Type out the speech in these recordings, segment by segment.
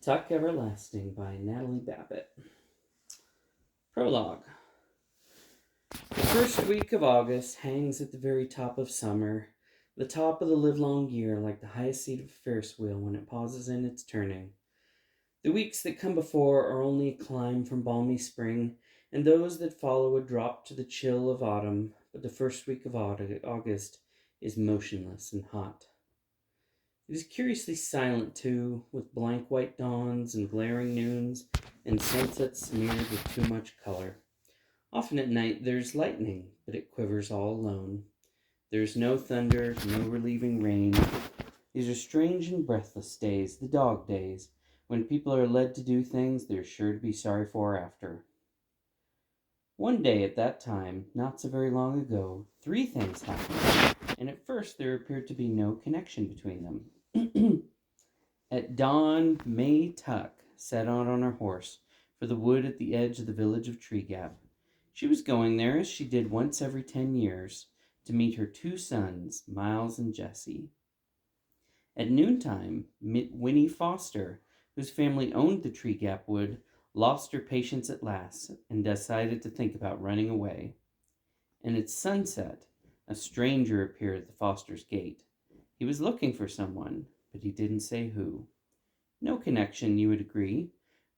Tuck Everlasting by Natalie Babbitt. Prologue. The first week of August hangs at the very top of summer, the top of the livelong year, like the highest seat of a Ferris wheel when it pauses in its turning. The weeks that come before are only a climb from balmy spring, and those that follow a drop to the chill of autumn, but the first week of August is motionless and hot. It is curiously silent, too, with blank white dawns and glaring noons, and sunsets smeared with too much color. Often at night there's lightning, but it quivers all alone. There's no thunder, no relieving rain. These are strange and breathless days, the dog days, when people are led to do things they're sure to be sorry for after. One day at that time, not so very long ago, three things happened, and at first there appeared to be no connection between them. At dawn, May Tuck set out on her horse for the wood at the edge of the village of Tree Gap. She was going there, as she did once every 10 years, to meet her two sons, Miles and Jesse. At noontime, Winnie Foster, whose family owned the Tree Gap wood, lost her patience at last and decided to think about running away. And at sunset, a stranger appeared at the Fosters' gate. He was looking for someone, but he didn't say who. No connection, you would agree,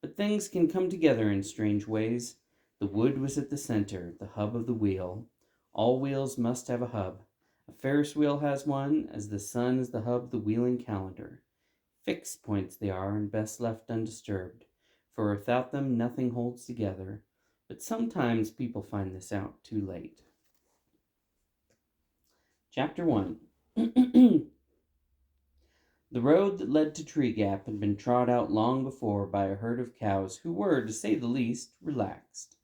but things can come together in strange ways. The wood was at the center, the hub of the wheel. All wheels must have a hub. A Ferris wheel has one, as the sun is the hub of the wheeling calendar. Fixed points they are, and best left undisturbed, for without them nothing holds together. But sometimes people find this out too late. Chapter 1. The road that led to Tree Gap had been trod out long before by a herd of cows who were, to say the least, relaxed.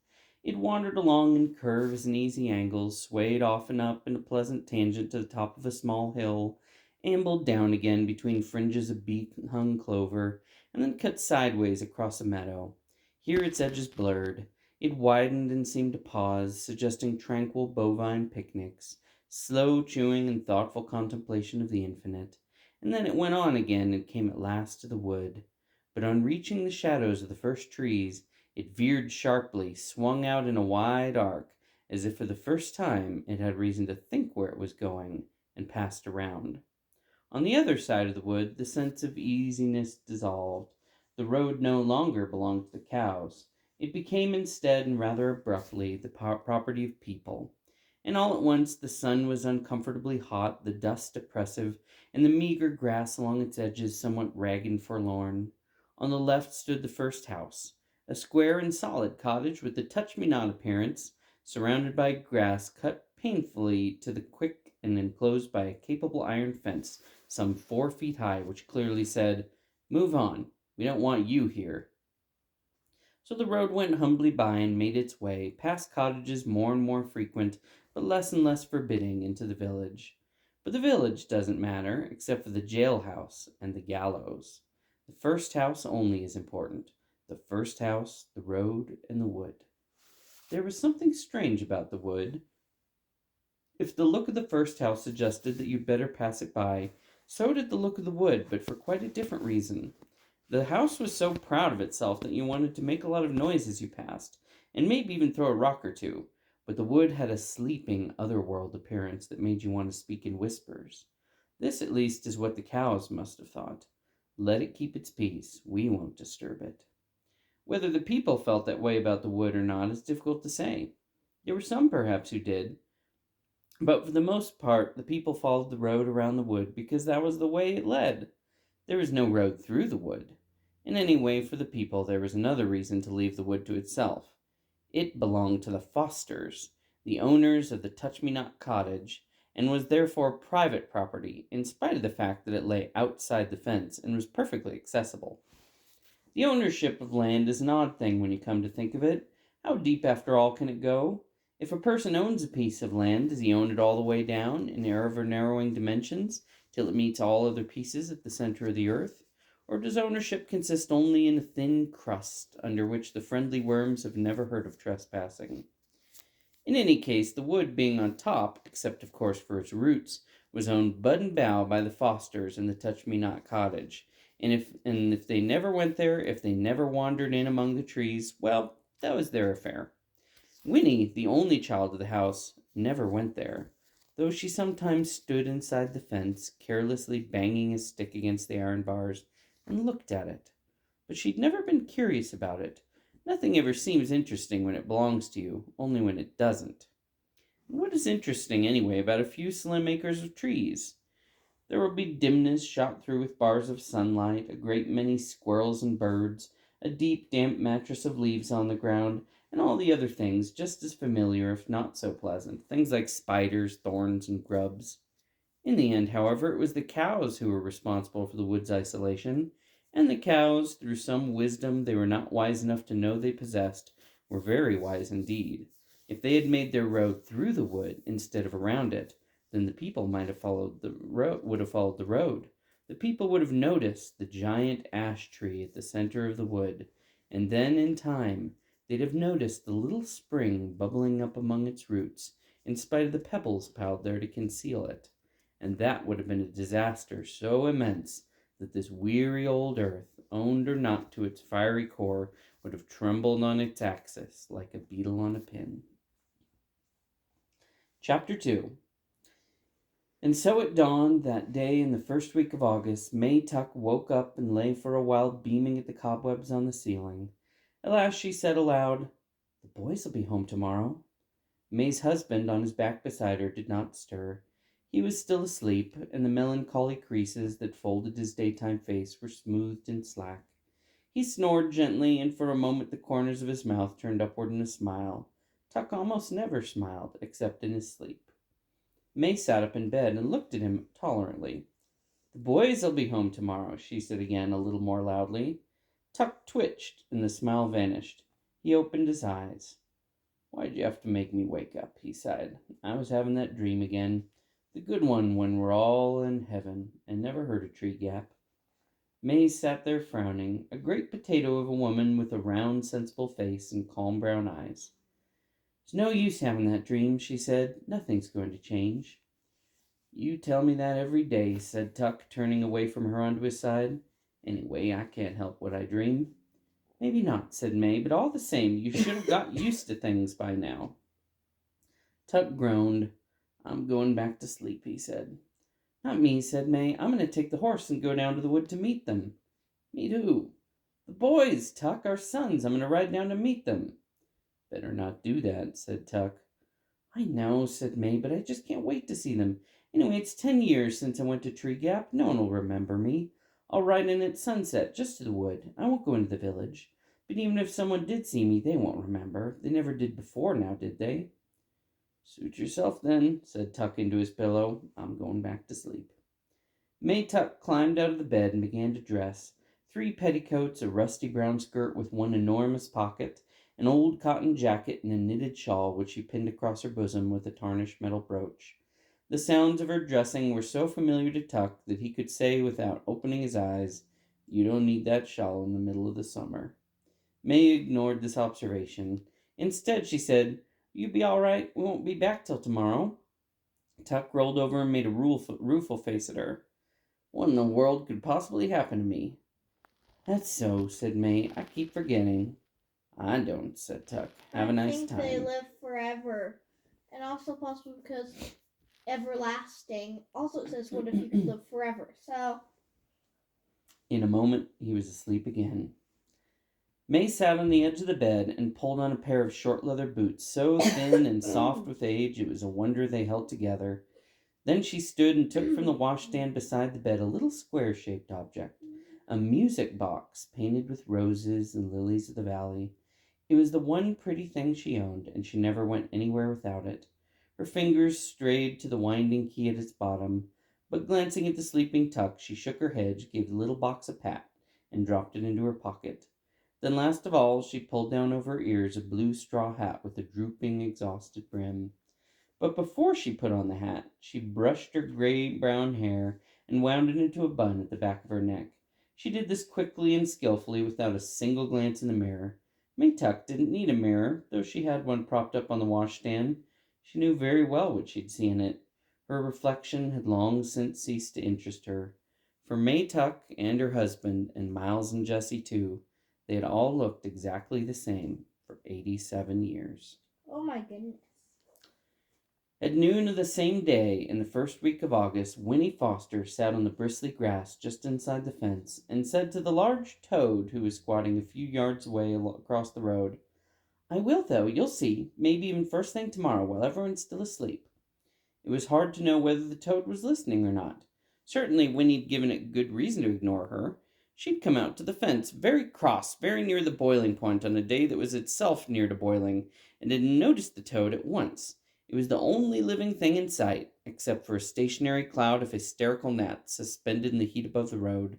It wandered along in curves and easy angles, swayed often up in a pleasant tangent to the top of a small hill, ambled down again between fringes of beak-hung clover, and then cut sideways across a meadow. Here its edges blurred. It widened and seemed to pause, suggesting tranquil bovine picnics, slow chewing and thoughtful contemplation of the infinite. And then it went on again and came at last to the wood. But on reaching the shadows of the first trees, it veered sharply, swung out in a wide arc, as if for the first time it had reason to think where it was going, and passed around. On the other side of the wood, the sense of easiness dissolved. The road no longer belonged to the cows. It became instead, and rather abruptly, the property of people. And all at once the sun was uncomfortably hot, the dust oppressive, and the meager grass along its edges somewhat ragged and forlorn. On the left stood the first house, a square and solid cottage with a touch-me-not appearance, surrounded by grass cut painfully to the quick and enclosed by a capable iron fence some 4 feet high, which clearly said, "Move on, we don't want you here." So the road went humbly by and made its way, past cottages more and more frequent, but less and less forbidding, into the village. But the village doesn't matter, except for the jailhouse and the gallows. The first house only is important. The first house, the road, and the wood. There was something strange about the wood. If the look of the first house suggested that you'd better pass it by, so did the look of the wood, but for quite a different reason. The house was so proud of itself that you wanted to make a lot of noise as you passed, and maybe even throw a rock or two, but the wood had a sleeping, otherworld appearance that made you want to speak in whispers. This, at least, is what the cows must have thought. Let it keep its peace. We won't disturb it. Whether the people felt that way about the wood or not is difficult to say. There were some, perhaps, who did, but for the most part the people followed the road around the wood because that was the way it led. There was no road through the wood. And anyway, for the people there was another reason to leave the wood to itself. It belonged to the Fosters, the owners of the Touch-Me-Not cottage, and was therefore private property, in spite of the fact that it lay outside the fence and was perfectly accessible. The ownership of land is an odd thing when you come to think of it. How deep, after all, can it go? If a person owns a piece of land, does he own it all the way down, in ever-narrowing dimensions, till it meets all other pieces at the center of the earth? Or does ownership consist only in a thin crust, under which the friendly worms have never heard of trespassing? In any case, the wood being on top, except of course for its roots, was owned bud and bough by the Fosters and the Touch-Me-Not cottage, And if they never went there, if they never wandered in among the trees, well, that was their affair. Winnie, the only child of the house, never went there, though she sometimes stood inside the fence, carelessly banging a stick against the iron bars, and looked at it. But she'd never been curious about it. Nothing ever seems interesting when it belongs to you, only when it doesn't. What is interesting, anyway, about a few slim acres of trees? There will be dimness shot through with bars of sunlight, a great many squirrels and birds, a deep, damp mattress of leaves on the ground, and all the other things just as familiar, if not so pleasant. Things like spiders, thorns, and grubs. In the end, however, it was the cows who were responsible for the wood's isolation, and the cows, through some wisdom they were not wise enough to know they possessed, were very wise indeed. If they had made their road through the wood instead of around it, then the people might have followed the road would have followed the road. The people would have noticed the giant ash tree at the center of the wood, and then in time they'd have noticed the little spring bubbling up among its roots, in spite of the pebbles piled there to conceal it. And that would have been a disaster so immense that this weary old earth, owned or not to its fiery core, would have trembled on its axis like a beetle on a pin. Chapter 2. And so at dawn that day in the first week of August, May Tuck woke up and lay for a while beaming at the cobwebs on the ceiling. At last she said aloud, "The boys will be home tomorrow." May's husband, on his back beside her, did not stir. He was still asleep, and the melancholy creases that folded his daytime face were smoothed and slack. He snored gently, and for a moment the corners of his mouth turned upward in a smile. Tuck almost never smiled, except in his sleep. May sat up in bed and looked at him tolerantly. "The boys'll be home tomorrow," she said again, a little more loudly. Tuck twitched, and the smile vanished. He opened his eyes. "Why'd you have to make me wake up?" he sighed. "I was having that dream again. The good one when we're all in heaven, and never heard a tree gap." May sat there frowning, a great potato of a woman with a round, sensible face and calm brown eyes. "It's no use having that dream," she said. "Nothing's going to change." "You tell me that every day," said Tuck, turning away from her onto his side. "Anyway, I can't help what I dream." "Maybe not," said May, "but all the same, you should have got used to things by now." Tuck groaned. "I'm going back to sleep," he said. "Not me," said May. "I'm going to take the horse and go down to the wood to meet them." "Meet who?" "The boys, Tuck, our sons. I'm going to ride down to meet them." "Better not do that," said Tuck. "I know," said May, "but I just can't wait to see them. Anyway, it's 10 years since I went to Tree Gap. No one will remember me. I'll ride in at sunset, just to the wood. I won't go into the village. But even if someone did see me, they won't remember. They never did before now, did they?" "Suit yourself then," said Tuck into his pillow. "I'm going back to sleep." May Tuck climbed out of the bed and began to dress. 3 petticoats, a rusty brown skirt with one enormous pocket, an old cotton jacket, and a knitted shawl which she pinned across her bosom with a tarnished metal brooch. The sounds of her dressing were so familiar to Tuck that he could say without opening his eyes, "You don't need that shawl in the middle of the summer." May ignored this observation. Instead, she said, "You be all right. We won't be back till tomorrow." Tuck rolled over and made a rueful face at her. "What in the world could possibly happen to me?" "That's so," said May. "I keep forgetting." "I don't," said Tuck. "Have a nice I time." think they live forever. And also possibly because everlasting. Also, it says, what if you could live forever? So, In a moment, he was asleep again. May sat on the edge of the bed and pulled on a pair of short leather boots, so thin and soft with age it was a wonder they held together. Then she stood and took from the washstand beside the bed a little square shaped object, a music box painted with roses and lilies of the valley. It was the one pretty thing she owned, and she never went anywhere without it. Her fingers strayed to the winding key at its bottom, but glancing at the sleeping Tuck, she shook her head, gave the little box a pat, and dropped it into her pocket. Then, last of all, she pulled down over her ears a blue straw hat with a drooping, exhausted brim. But before she put on the hat, she brushed her gray brown hair and wound it into a bun at the back of her neck. She did this quickly and skillfully without a single glance in the mirror. Maytuck didn't need a mirror, though she had one propped up on the washstand. She knew very well what she'd see in it. Her reflection had long since ceased to interest her. For May Tuck and her husband, and Miles and Jessie too, they had all looked exactly the same for 87 years. Oh my goodness. At noon of the same day, in the first week of August, Winnie Foster sat on the bristly grass just inside the fence and said to the large toad who was squatting a few yards away across the road, "I will, though, you'll see, maybe even first thing tomorrow while everyone's still asleep." It was hard to know whether the toad was listening or not. Certainly Winnie'd given it good reason to ignore her. She'd come out to the fence, very cross, very near the boiling point on a day that was itself near to boiling, and had noticed the toad at once. It was the only living thing in sight, except for a stationary cloud of hysterical gnats suspended in the heat above the road.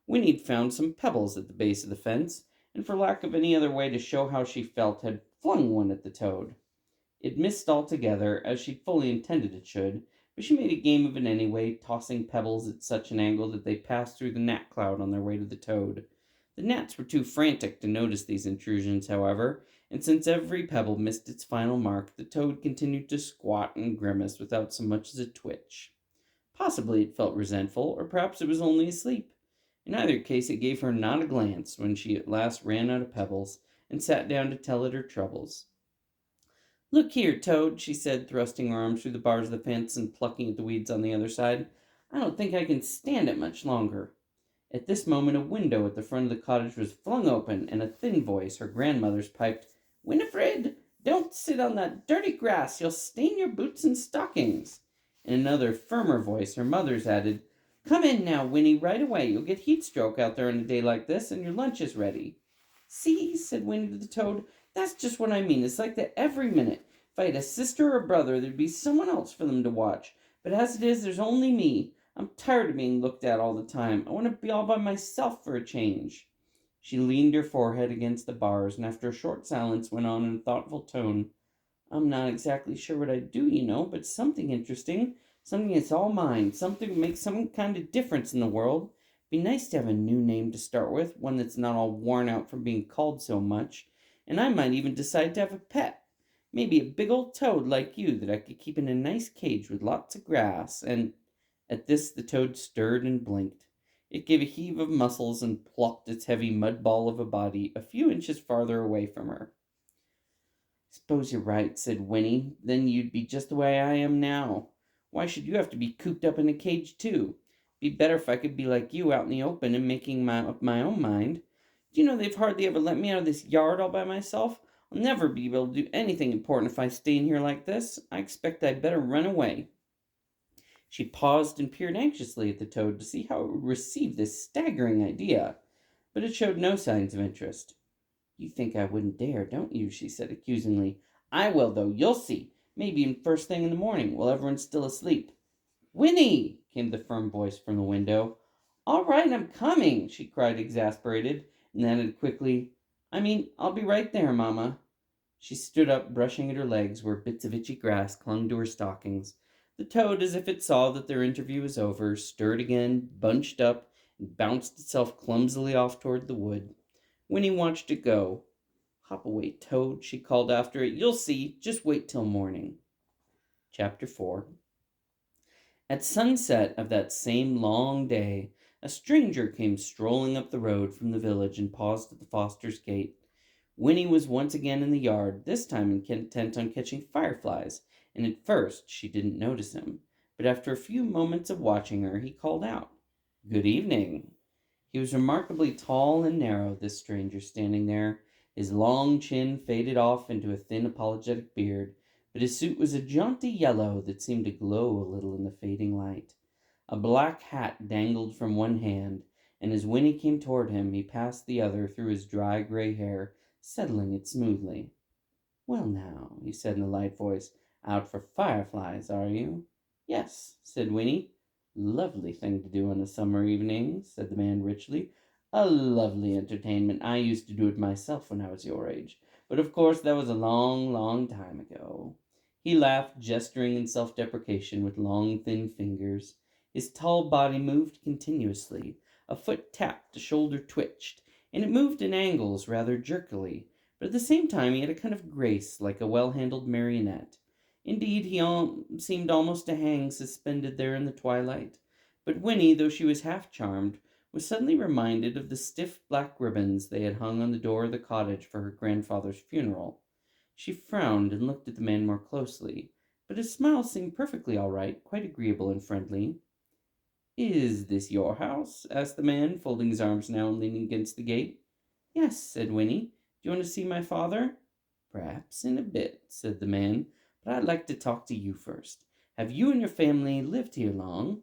Winnie'd found some pebbles at the base of the fence, and for lack of any other way to show how she felt, had flung one at the toad. It missed altogether, as she'd fully intended it should, but she made a game of it anyway, tossing pebbles at such an angle that they passed through the gnat cloud on their way to the toad. The gnats were too frantic to notice these intrusions, however, and since every pebble missed its final mark, the toad continued to squat and grimace without so much as a twitch. Possibly it felt resentful, or perhaps it was only asleep. In either case, it gave her not a glance when she at last ran out of pebbles and sat down to tell it her troubles. "Look here, Toad," she said, thrusting her arm through the bars of the fence and plucking at the weeds on the other side. "I don't think I can stand it much longer." At this moment a window at the front of the cottage was flung open, and a thin voice, her grandmother's, piped, "Winifred, don't sit on that dirty grass. You'll stain your boots and stockings." And another, firmer voice, her mother's, added, "Come in now, Winnie, right away. You'll get heat stroke out there on a day like this, and your lunch is ready." "See," said Winnie to the toad, "that's just what I mean. It's like that every minute. If I had a sister or a brother, there'd be someone else for them to watch. But as it is, there's only me. I'm tired of being looked at all the time. I want to be all by myself for a change." She leaned her forehead against the bars, and after a short silence went on in a thoughtful tone, "I'm not exactly sure what I'd do, but something interesting. Something that's all mine. Something that makes some kind of difference in the world. Be nice to have a new name to start with, one that's not all worn out from being called so much. And I might even decide to have a pet. Maybe a big old toad like you that I could keep in a nice cage with lots of grass. And—" At this the toad stirred and blinked. It gave a heave of muscles and plopped its heavy mud ball of a body a few inches farther away from her. "Suppose you're right," said Winnie. "Then you'd be just the way I am now. Why should you have to be cooped up in a cage, too? Be better if I could be like you, out in the open and making up my own mind. Do you know they've hardly ever let me out of this yard all by myself? I'll never be able to do anything important if I stay in here like this. I expect I'd better run away." She paused and peered anxiously at the toad to see how it would receive this staggering idea, but it showed no signs of interest. "You think I wouldn't dare, don't you?" she said accusingly. "I will, though. You'll see. Maybe even first thing in the morning, while everyone's still asleep." "Winnie!" came the firm voice from the window. "All right, I'm coming," she cried, exasperated, and added quickly, "I'll be right there, Mamma." She stood up, brushing at her legs where bits of itchy grass clung to her stockings. The toad, as if it saw that their interview was over, stirred again, bunched up, and bounced itself clumsily off toward the wood. Winnie watched it go. "Hop away, Toad," she called after it. "You'll see. Just wait till morning." Chapter 4. At sunset of that same long day, a stranger came strolling up the road from the village and paused at the Fosters' gate. Winnie was once again in the yard, this time intent on catching fireflies, and at first she didn't notice him. But after a few moments of watching her, he called out, "Good evening." He was remarkably tall and narrow, this stranger standing there. His long chin faded off into a thin apologetic beard, but his suit was a jaunty yellow that seemed to glow a little in the fading light. A black hat dangled from one hand, and as Winnie came toward him, he passed the other through his dry gray hair, settling it smoothly. "Well now," he said in a light voice, "out for fireflies, are you?" "Yes," said Winnie. "Lovely thing to do on a summer evening," said the man richly. "A lovely entertainment. I used to do it myself when I was your age. But of course that was a long, long time ago." He laughed, gesturing in self-deprecation with long, thin fingers. His tall body moved continuously. A foot tapped, a shoulder twitched, and it moved in angles rather jerkily. But at the same time he had a kind of grace, like a well-handled marionette. Indeed, he seemed almost to hang suspended there in the twilight. But Winnie, though she was half charmed, was suddenly reminded of the stiff black ribbons they had hung on the door of the cottage for her grandfather's funeral. She frowned and looked at the man more closely, but his smile seemed perfectly all right, quite agreeable and friendly. "Is this your house?" asked the man, folding his arms now and leaning against the gate. "Yes," said Winnie. "Do you want to see my father?" "Perhaps in a bit," said the man, "but I'd like to talk to you first. Have you and your family lived here long?"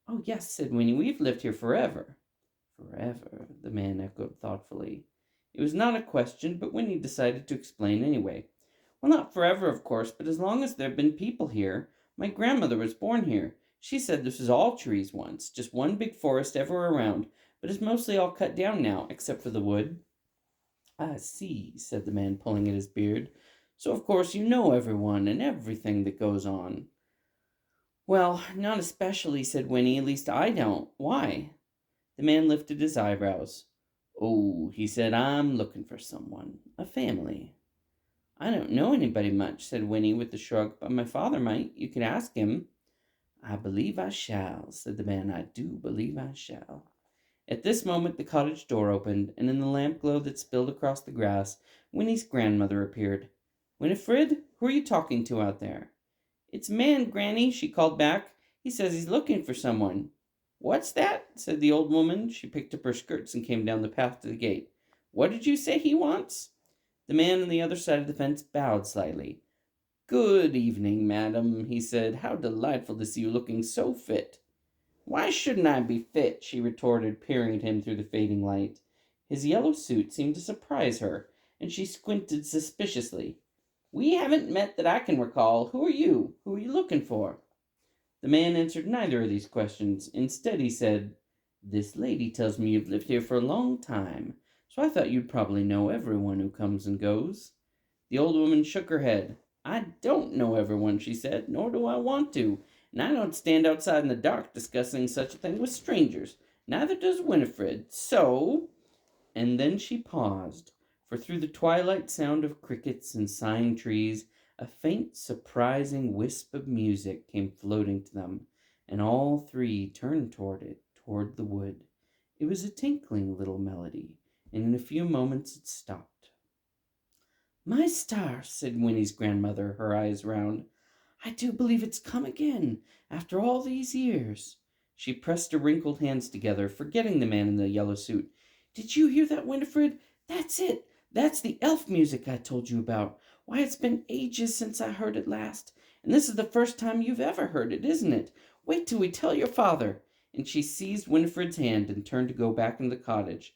"Oh, yes," said Winnie, "we've lived here forever." "Forever," the man echoed thoughtfully. It was not a question, but Winnie decided to explain anyway. "Well, not forever, of course, but as long as there have been people here. My grandmother was born here. She said this was all trees once, just one big forest ever around, but it's mostly all cut down now, except for the wood." "I see," said the man, pulling at his beard. "So of course you know everyone and everything that goes on." "Well, not especially," said Winnie. "At least I don't. Why?" The man lifted his eyebrows. "Oh," he said, "I'm looking for someone. A family." "I don't know anybody much," said Winnie with a shrug, "but my father might. You could ask him." "I believe I shall," said the man. "I do believe I shall." At this moment the cottage door opened, and in the lamp glow that spilled across the grass, Winnie's grandmother appeared. "Winifred, who are you talking to out there?" "It's a man, Granny," she called back. "He says he's looking for someone." "What's that?" said the old woman. She picked up her skirts and came down the path to the gate. "What did you say he wants?" The man on the other side of the fence bowed slightly. "Good evening, madam," he said. "How delightful to see you looking so fit." "Why shouldn't I be fit?" she retorted, peering at him through the fading light. His yellow suit seemed to surprise her, and she squinted suspiciously. "We haven't met that I can recall. Who are you? Who are you looking for?" The man answered neither of these questions. Instead, he said, "This lady tells me you've lived here for a long time, so I thought you'd probably know everyone who comes and goes." The old woman shook her head. "I don't know everyone," she said, "nor do I want to, and I don't stand outside in the dark discussing such a thing with strangers. Neither does Winifred. So—" And then she paused, for through the twilight sound of crickets and sighing trees, a faint, surprising wisp of music came floating to them, and all three turned toward it, toward the wood. It was a tinkling little melody, and in a few moments it stopped. "My stars," said Winnie's grandmother, her eyes round. "I do believe it's come again, after all these years." She pressed her wrinkled hands together, forgetting the man in the yellow suit. "Did you hear that, Winifred? That's it. That's the elf music I told you about. Why, it's been ages since I heard it last, and this is the first time you've ever heard it, isn't it? Wait till we tell your father." And she seized Winifred's hand and turned to go back into the cottage.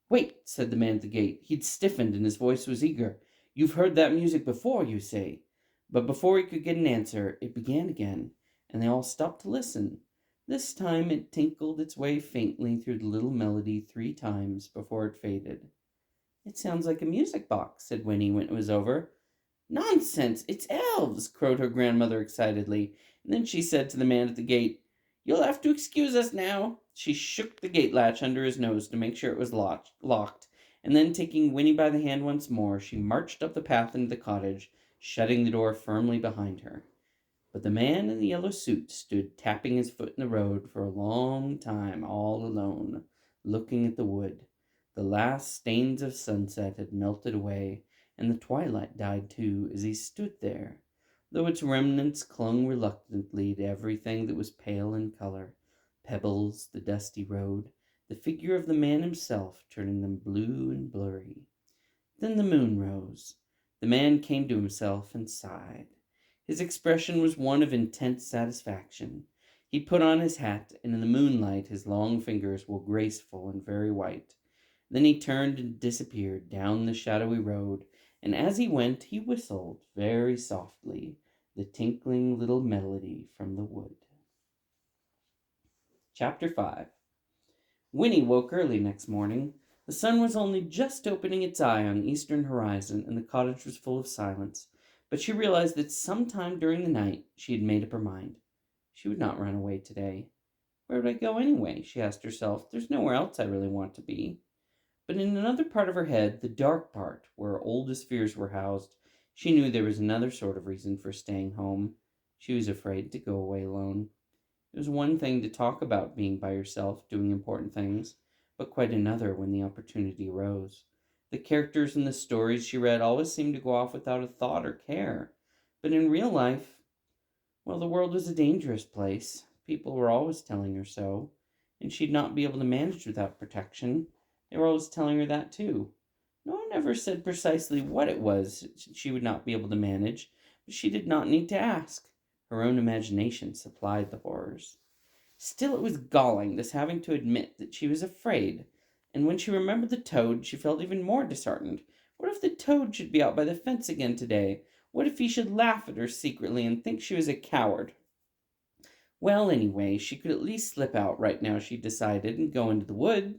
"Wait," said the man at the gate. He'd stiffened and his voice was eager. "You've heard that music before, you say?" But before he could get an answer, it began again, and they all stopped to listen. This time it tinkled its way faintly through the little melody 3 times before it faded. "It sounds like a music box," said Winnie when it was over. "Nonsense! It's elves!" crowed her grandmother excitedly, and then she said to the man at the gate, "You'll have to excuse us now." She shook the gate latch under his nose to make sure it was locked, and then taking Winnie by the hand once more, she marched up the path into the cottage, shutting the door firmly behind her. But the man in the yellow suit stood tapping his foot in the road for a long time, all alone, looking at the wood. The last stains of sunset had melted away, and the twilight died too, as he stood there, though its remnants clung reluctantly to everything that was pale in color: pebbles, the dusty road, the figure of the man himself, turning them blue and blurry. Then the moon rose. The man came to himself and sighed. His expression was one of intense satisfaction. He put on his hat, and in the moonlight his long fingers were graceful and very white. Then he turned and disappeared down the shadowy road, and as he went he whistled very softly the tinkling little melody from the wood. Chapter 5. Winnie woke early next morning. The sun was only just opening its eye on the eastern horizon, and the cottage was full of silence. But she realized that sometime during the night she had made up her mind. She would not run away today. Where would I go anyway? She asked herself. There's nowhere else I really want to be. But in another part of her head, the dark part, where her oldest fears were housed, she knew there was another sort of reason for staying home. She was afraid to go away alone. It was one thing to talk about being by yourself, doing important things, but quite another when the opportunity arose. The characters in the stories she read always seemed to go off without a thought or care. But in real life, well, the world was a dangerous place. People were always telling her so, and she'd not be able to manage without protection. They were always telling her that too. No one ever said precisely what it was she would not be able to manage, but she did not need to ask. Her own imagination supplied the horrors. Still, it was galling, this having to admit that she was afraid. And when she remembered the toad, she felt even more disheartened. What if the toad should be out by the fence again today? What if he should laugh at her secretly and think she was a coward? Well, anyway, she could at least slip out right now, she decided, and go into the wood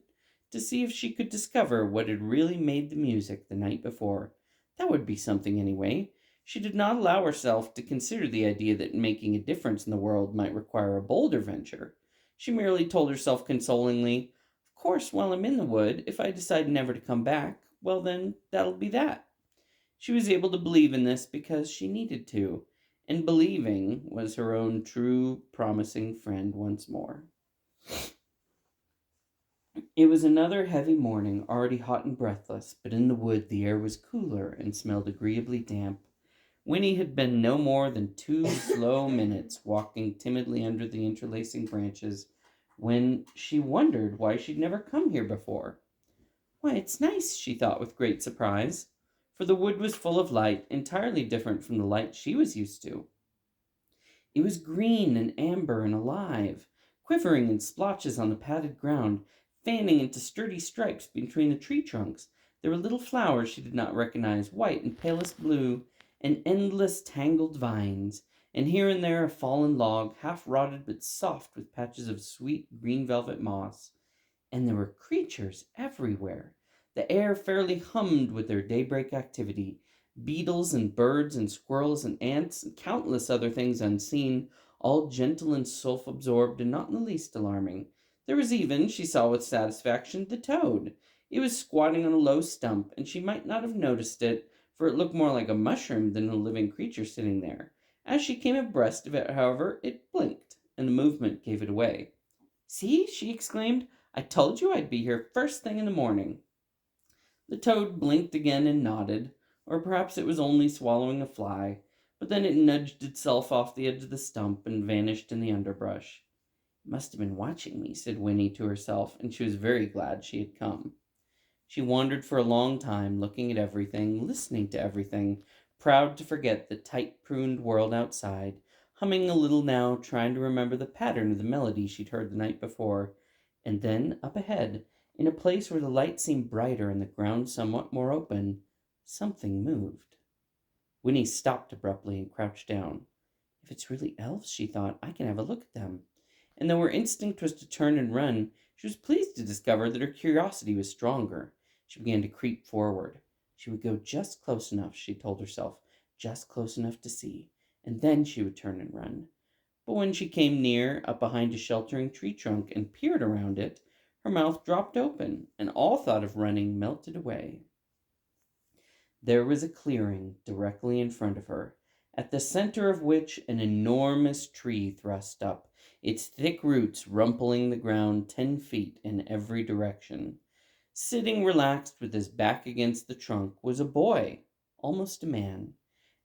to see if she could discover what had really made the music the night before. That would be something, anyway. She did not allow herself to consider the idea that making a difference in the world might require a bolder venture. She merely told herself consolingly, "Of course, while I'm in the wood, if I decide never to come back, well, then that'll be that." She was able to believe in this because she needed to, and believing was her own true, promising friend once more. It was another heavy morning, already hot and breathless, but in the wood the air was cooler and smelled agreeably damp. Winnie had been no more than 2 slow minutes walking timidly under the interlacing branches when she wondered why she'd never come here before. Why, it's nice, she thought with great surprise, for the wood was full of light, entirely different from the light she was used to. It was green and amber and alive, quivering in splotches on the padded ground, fanning into sturdy stripes between the tree trunks. There were little flowers she did not recognize, white and palest blue, and endless tangled vines, and here and there a fallen log, half rotted but soft with patches of sweet green velvet moss. And there were creatures everywhere. The air fairly hummed with their daybreak activity. Beetles and birds and squirrels and ants and countless other things unseen, all gentle and self absorbed and not in the least alarming. There was even, she saw with satisfaction, the toad. It was squatting on a low stump, and she might not have noticed it, for it looked more like a mushroom than a living creature sitting there. As she came abreast of it, however, it blinked, and the movement gave it away. "See," she exclaimed, "I told you I'd be here first thing in the morning." The toad blinked again and nodded, or perhaps it was only swallowing a fly, but then it nudged itself off the edge of the stump and vanished in the underbrush. "It must have been watching me," said Winnie to herself, and she was very glad she had come. She wandered for a long time, looking at everything, listening to everything, proud to forget the tight pruned world outside, humming a little now, trying to remember the pattern of the melody she'd heard the night before. And then, up ahead, in a place where the light seemed brighter and the ground somewhat more open, something moved. Winnie stopped abruptly and crouched down. If it's really elves, she thought, I can have a look at them. And though her instinct was to turn and run, she was pleased to discover that her curiosity was stronger. She began to creep forward. She would go just close enough, she told herself, just close enough to see, and then she would turn and run. But when she came near, up behind a sheltering tree trunk, and peered around it, her mouth dropped open, and all thought of running melted away. There was a clearing directly in front of her, at the center of which an enormous tree thrust up, its thick roots rumpling the ground 10 feet in every direction. Sitting relaxed with his back against the trunk was a boy, almost a man,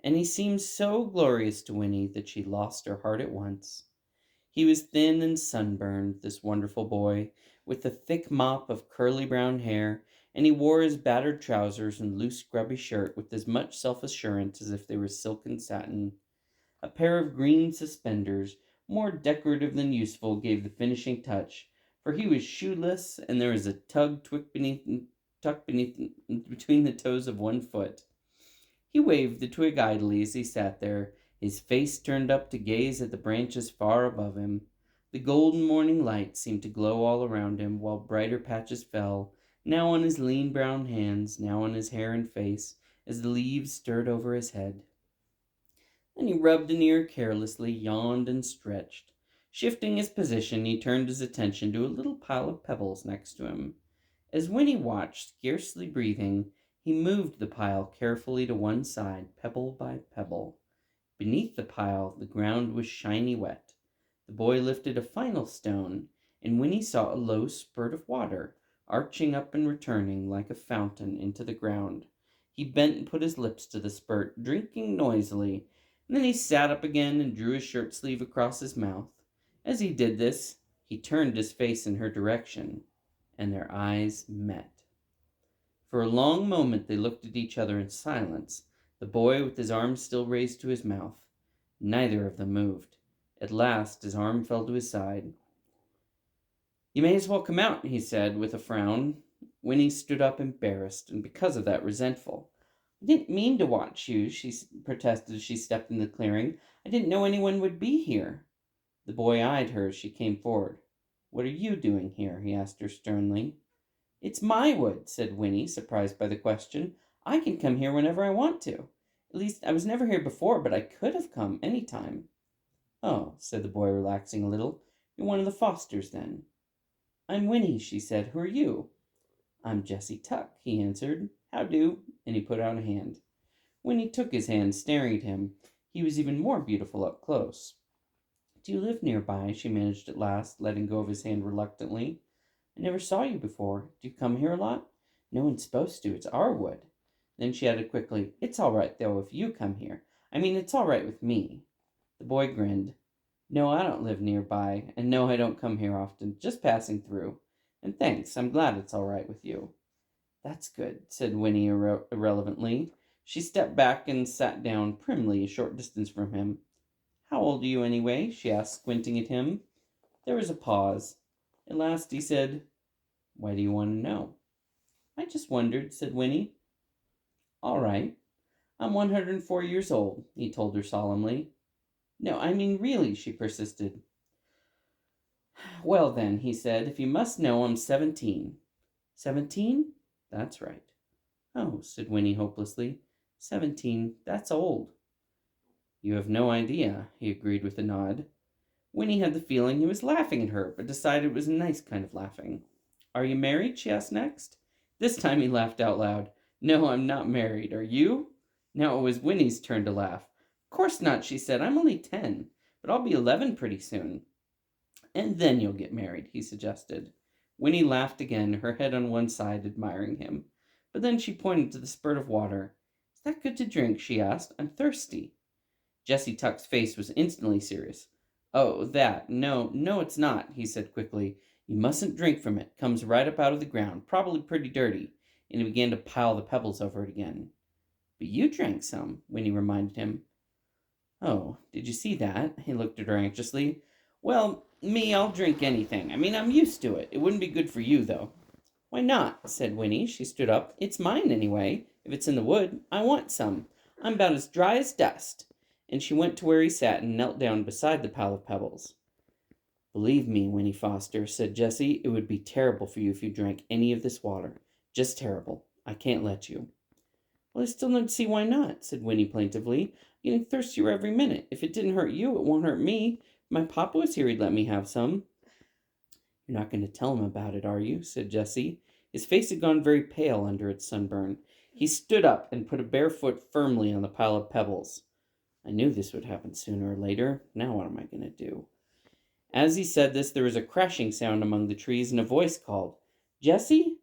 and he seemed so glorious to Winnie that she lost her heart at once. He was thin and sunburned, this wonderful boy, with a thick mop of curly brown hair, and he wore his battered trousers and loose scrubby shirt with as much self-assurance as if they were silk and satin. A pair of green suspenders, more decorative than useful, gave the finishing touch, for he was shoeless, and there was a tucked beneath between the toes of one foot. He waved the twig idly as he sat there, his face turned up to gaze at the branches far above him. The golden morning light seemed to glow all around him, while brighter patches fell, now on his lean brown hands, now on his hair and face, as the leaves stirred over his head. Then he rubbed an ear carelessly, yawned, and stretched. Shifting his position, he turned his attention to a little pile of pebbles next to him. As Winnie watched, scarcely breathing, he moved the pile carefully to one side, pebble by pebble. Beneath the pile, the ground was shiny wet. The boy lifted a final stone, and Winnie saw a low spurt of water, arching up and returning like a fountain into the ground. He bent and put his lips to the spurt, drinking noisily, and then he sat up again and drew his shirt sleeve across his mouth. As he did this, he turned his face in her direction, and their eyes met. For a long moment they looked at each other in silence, the boy with his arm still raised to his mouth. Neither of them moved. At last his arm fell to his side. "You may as well come out," he said, with a frown. Winnie stood up embarrassed, and because of that resentful. "I didn't mean to watch you," she protested as she stepped in the clearing. "I didn't know anyone would be here." The boy eyed her as she came forward. "What are you doing here?" he asked her sternly. "It's my wood," said Winnie, surprised by the question. "I can come here whenever I want to. At least, I was never here before, but I could have come any time." "Oh," said the boy, relaxing a little. "You're one of the Fosters, then." "I'm Winnie," she said. "Who are you?" "I'm Jessie Tuck," he answered. "How do?" And he put out a hand. Winnie took his hand, staring at him. He was even more beautiful up close. "Do you live nearby?" she managed at last, letting go of his hand reluctantly. "I never saw you before. Do you come here a lot?" "No one's supposed to. It's our wood." Then she added quickly, "It's all right, though, if you come here. I mean, it's all right with me." The boy grinned. "No, I don't live nearby, and no, I don't come here often, just passing through. And thanks, I'm glad it's all right with you." "That's good," said Winnie irrelevantly. She stepped back and sat down primly a short distance from him. "How old are you, anyway?" she asked, squinting at him. There was a pause. At last he said, "Why do you want to know?" "I just wondered," said Winnie. "All right. I'm 104 years old," he told her solemnly. "No, I mean really," she persisted. "Well, then," he said, "if you must know, I'm 17. 17? That's right." "Oh," said Winnie hopelessly. 17, that's old." "You have no idea," he agreed with a nod. Winnie had the feeling he was laughing at her, but decided it was a nice kind of laughing. "Are you married?" she asked next. This time he laughed out loud. "No, I'm not married. Are you?" Now it was Winnie's turn to laugh. "Of course not," she said. "I'm only 10, but I'll be 11 pretty soon." "And then you'll get married," he suggested. Winnie laughed again, her head on one side, admiring him. But then she pointed to the spurt of water. "Is that good to drink?" she asked. "I'm thirsty." Jessie Tuck's face was instantly serious. "Oh, that. No, no, it's not," he said quickly. "You mustn't drink from it. Comes right up out of the ground. Probably pretty dirty." And he began to pile the pebbles over it again. "But you drank some," Winnie reminded him. "Oh, did you see that?" He looked at her anxiously. "Well, me, I'll drink anything. I mean, I'm used to it. It wouldn't be good for you, though." "Why not?" said Winnie. She stood up. "It's mine, anyway. If it's in the wood, I want some. I'm about as dry as dust." And she went to where he sat and knelt down beside the pile of pebbles. "Believe me, Winnie Foster," said Jessie, "it would be terrible for you if you drank any of this water. Just terrible. I can't let you." "Well, I still don't see why not," said Winnie plaintively. "I'm getting thirstier every minute. If it didn't hurt you, it won't hurt me. If my papa was here, he'd let me have some." "You're not going to tell him about it, are you?" said Jessie. His face had gone very pale under its sunburn. He stood up and put a bare foot firmly on the pile of pebbles. "I knew this would happen sooner or later. Now what am I going to do?" As he said this, there was a crashing sound among the trees, and a voice called, "Jessie?"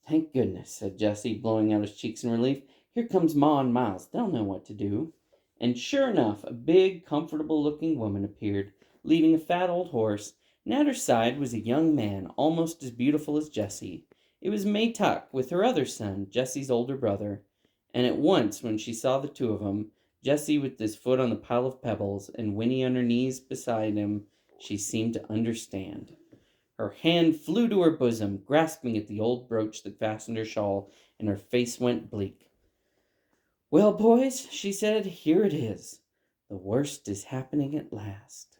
"Thank goodness," said Jessie, blowing out his cheeks in relief. "Here comes Ma and Miles. They'll know what to do." And sure enough, a big, comfortable-looking woman appeared, leading a fat old horse, and at her side was a young man, almost as beautiful as Jessie. It was May Tuck, with her other son, Jessie's older brother. And at once, when she saw the two of them, Jessie with his foot on the pile of pebbles, and Winnie on her knees beside him, she seemed to understand. Her hand flew to her bosom, grasping at the old brooch that fastened her shawl, and her face went bleak. "Well, boys," she said, "here it is. The worst is happening at last."